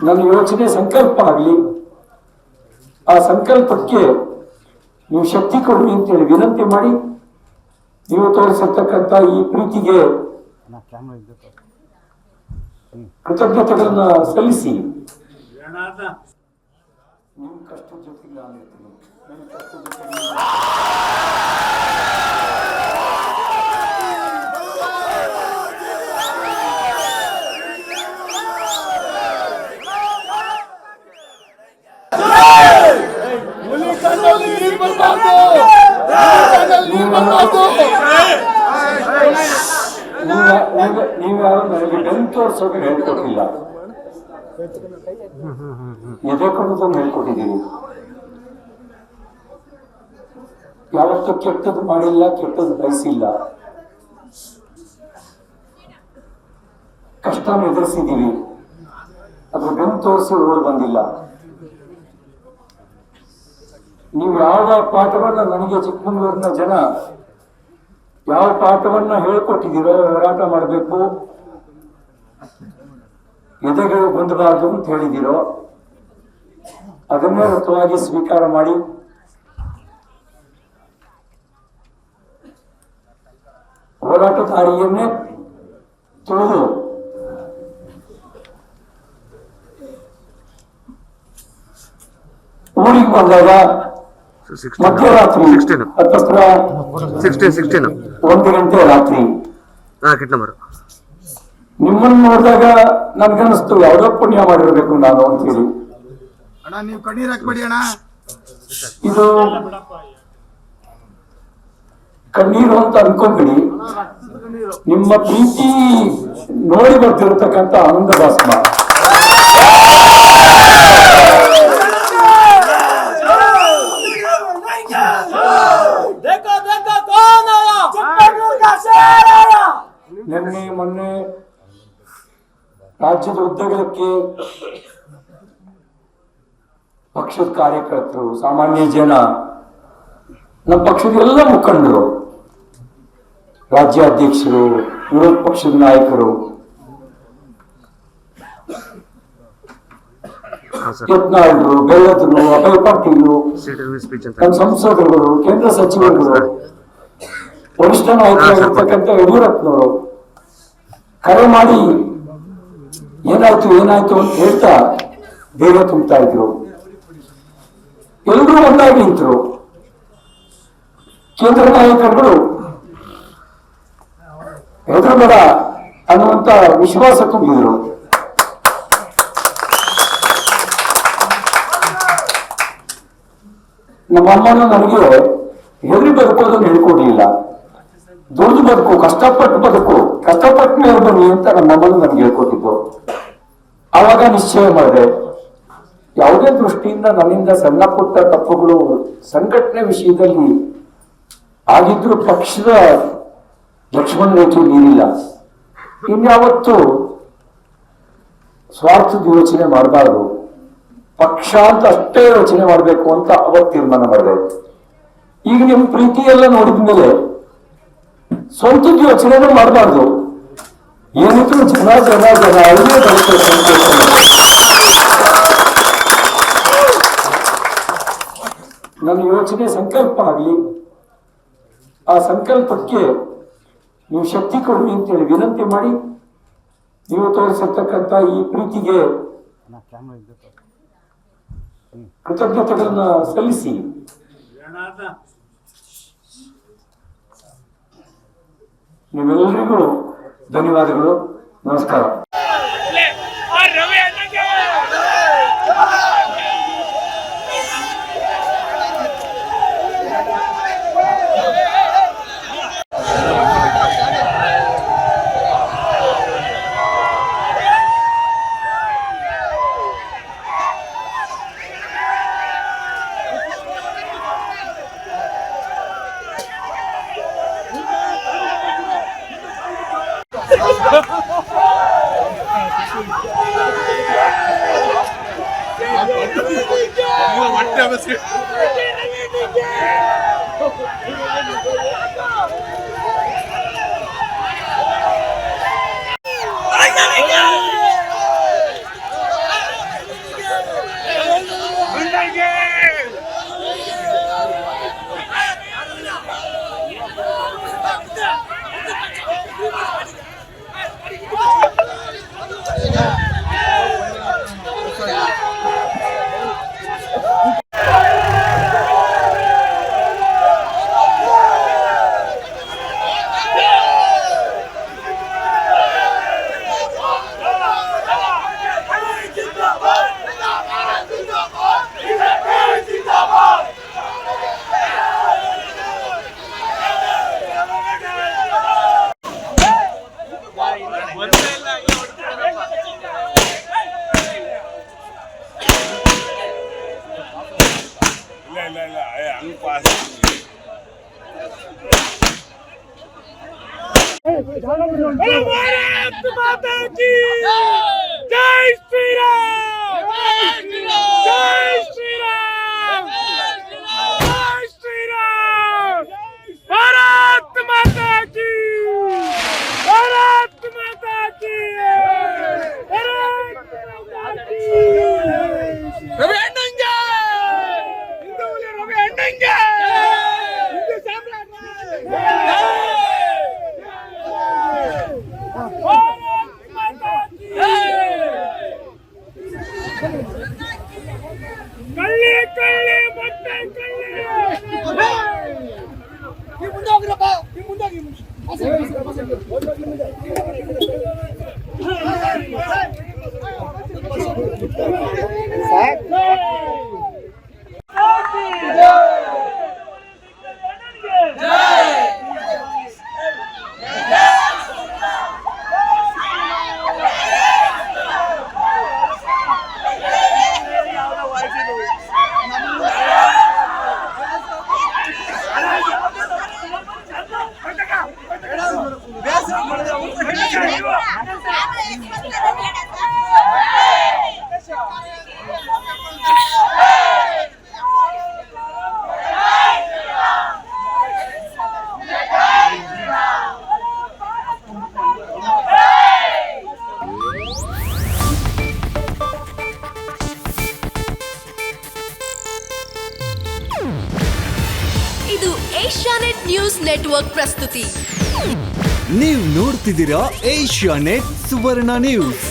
ನನ್ನ ಯೋಚನೆ ಸಂಕಲ್ಪ ಆಗಲಿ, ಆ ಸಂಕಲ್ಪಕ್ಕೆ ನೀವು ಶಕ್ತಿ ಕೊಡಿ ಅಂತೇಳಿ ವಿನಂತಿ ಮಾಡಿ, ನೀವು ತೋರಿಸಿರ್ತಕ್ಕಂಥ ಈ ಪ್ರೀತಿಗೆ ಕೃತಜ್ಞತೆಗಳನ್ನ ಸಲ್ಲಿಸಿ. ನಿಮ್ಮ ಕಷ್ಟದ ಜೊತೆಗೆ ನಾನು ಇರ್ತೀನಿ. ನಿಮ್ಮ ಕಷ್ಟದ ನೀವ್ಯಾರು ನನಗೆ ಬೆನ್ನು ತೋರಿಸೋಕೆ ಹೇಳ್ಕೊಟ್ಟಿಲ್ಲ, ಎದೆ ಕೊಡೋದನ್ನು ಹೇಳ್ಕೊಟ್ಟಿದ್ದೀನಿ. ಯಾವತ್ತೂ ಕೆಟ್ಟದ್ದು ಮಾಡಿಲ್ಲ, ಕೆಟ್ಟದ್ದು ಬಯಸಿಲ್ಲ. ಕಷ್ಟನ ಎದುರಿಸಿದ್ದೀವಿ, ಅದ್ರ ಬೆನ್ನು ತೋರಿಸಿ ಓಡ್ ಬಂದಿಲ್ಲ. ನೀವು ಯಾವ ಪಾಠವನ್ನ ನನಗೆ ಚಿಕ್ಕಮಗಳೂರಿನ ಜನ ಯಾವ ಪಾಠವನ್ನ ಹೇಳ್ಕೊಟ್ಟಿದ್ದೀರೋ, ಹೋರಾಟ ಮಾಡಬೇಕು, ಎದೆಗಳು ಹೊಂದಬಾರ್ದು ಅಂತ ಹೇಳಿದಿರೋ, ಅದನ್ನೇ ರಥವಾಗಿ ಸ್ವೀಕಾರ ಮಾಡಿ ಹೋರಾಟ ದಾರಿಯನ್ನೇ ತುಳಿದು ಊರಿಗೆ ಬಂದಾಗ ಮಧ್ಯರಾತ್ರಿ 1 ಗಂಟೆ ರಾತ್ರಿ ನಿಮ್ಮನ್ನು ನೋಡಿದಾಗ ನನ್ಗನ್ನಿಸ್ತು ಯಾವ್ದೋ ಪುಣ್ಯ ಮಾಡಿರ್ಬೇಕು ನಾನು ಅಂತ ಹೇಳಿ. ಇದು ಕಣ್ಣೀರು ಅಂತ ಅನ್ಕೊಂಬಿಡಿ, ನಿಮ್ಮ ಪ್ರೀತಿ ನೋಡಿ ಬರ್ತಿರತಕ್ಕಂಥ ಆನಂದ ಭಾಸ್ಮ. ನಿನ್ನೆ ಮೊನ್ನೆ ರಾಜ್ಯದ ಉದ್ದಗಲಕ್ಕೆ ಪಕ್ಷದ ಕಾರ್ಯಕರ್ತರು, ಸಾಮಾನ್ಯ ಜನ, ನಮ್ಮ ಪಕ್ಷದ ಎಲ್ಲ ಮುಖಂಡರು, ರಾಜ್ಯಾಧ್ಯಕ್ಷರು, ವಿರೋಧ ಪಕ್ಷದ ನಾಯಕರು, ಯತ್ನಾಳರು, ಬೆಲ್ಲದ್ರು, ಅಭಯ ಪಾಟೀಲು, ನಮ್ಮ ಸಂಸದರುಗಳು, ಕೇಂದ್ರ ಸಚಿವರುಗಳು, ವರಿಷ್ಠ ನಾಯಕರಾಗಿರ್ತಕ್ಕಂಥ ಯಡಿಯೂರಪ್ಪನವರು ಕರೆ ಮಾಡಿ ಏನಾಯ್ತು ಏನಾಯ್ತು ಅಂತ ಹೇಳ್ತಾ ಧೈರ್ಯ ತುಂಬ್ತಾ ಇದ್ರು. ಎಲ್ಲರೂ ಒಂದಾಗಿ ನಿಂತರು. ಕೇಂದ್ರ ನಾಯಕರುಗಳು ಹೆದರಬೇಡ ಅನ್ನುವಂತ ವಿಶ್ವಾಸ ತುಂಬಿದ್ರು. ನಮ್ಮಮ್ಮನ ನನಗೆ ಹೆದರಿ ಬದುಕೋದನ್ನು ಹೇಳ್ಕೊಡ್ಲಿಲ್ಲ. ದುಡಿದು ಬದುಕು, ಕಷ್ಟಪಟ್ಟು ಬದುಕು, ಕಷ್ಟಪಟ್ಟ ಮೇಲೆ ಬನ್ನಿ ಅಂತ ನಮ್ಮಮ್ಮನ ನನಗೆ ಹೇಳ್ಕೊಟ್ಟಿದ್ದು. ಆವಾಗ ನಿಶ್ಚಯ ಮಾಡಿದೆ, ಯಾವುದೇ ದೃಷ್ಟಿಯಿಂದ ನನ್ನಿಂದ ಸಣ್ಣ ಪುಟ್ಟ ತಪ್ಪುಗಳು ಸಂಘಟನೆ ವಿಷಯದಲ್ಲಿ ಆಗಿದ್ರು ಪಕ್ಷದ ಲಕ್ಷ್ಮಣ ರೇಖೆ ಮೀರಿಲ್ಲ. ಇನ್ಯಾವತ್ತು ಸ್ವಾರ್ಥದ ಯೋಚನೆ ಮಾಡಬಾರ್ದು, ಪಕ್ಷ ಅಂತ ಅಷ್ಟೇ ಯೋಚನೆ ಮಾಡಬೇಕು ಅಂತ ಅವತ್ತು ತೀರ್ಮಾನ ಮಾಡಿದೆ. ಈಗ ನಿಮ್ ಪ್ರೀತಿ ಎಲ್ಲ ನೋಡಿದ್ಮೇಲೆ ಸ್ವಂತದ ಯೋಚನೆನೂ ಮಾಡಬಾರ್ದು. ಏನಿದ್ರು ಜನ ಜನ ಜನ ಅಲ್ಲೇ ಬರುತ್ತೆ. ನನ್ನ ಯೋಚನೆ ಸಂಕಲ್ಪ ಆಗಲಿ, ಆ ಸಂಕಲ್ಪಕ್ಕೆ ನೀವು ಶಕ್ತಿ ಕೊಡಿ ಅಂತೇಳಿ ವಿನಂತಿ ಮಾಡಿ, ನೀವು ತೋರಿಸಿರ್ತಕ್ಕಂಥ ಈ ಪ್ರೀತಿಗೆ ಕೃತಜ್ಞತೆಗಳನ್ನ ಸಲ್ಲಿಸಿ. ನಿಮ್ಮೆಲ್ಲರಿಗೂ ಧನ್ಯವಾದಗಳು. ನಮಸ್ಕಾರ. भारत माता की जय श्री राम, जय श्री राम, जय श्री राम। भारत माता की, भारत माता की, भारत माता की। रवि अण्णंगे, ಹಿಂದೂಗಳ ರವಿ ಅಣ್ಣಂಗೆ, ಹಿಂದೂ ಸಾಮ್ರಾಜ್ಯ ಕಳ್ಳಿ ಕಳ್ಳಿ ಮೊಟ್ಟೆ ಕಳ್ಳಿ ಮುಂದೆ ಹೋಗ್ರಪ್ಪ, ಮುಂದೆ ಇದು ಏಷ್ಯಾನೆಟ್ ನ್ಯೂಸ್ ನೆಟ್ವರ್ಕ್ ಪ್ರಸ್ತುತಿ. ನೀವು ನೋಡ್ತಿದ್ದೀರಾ ಏಷ್ಯಾನೆಟ್ ಸುವರ್ಣ ನ್ಯೂಸ್.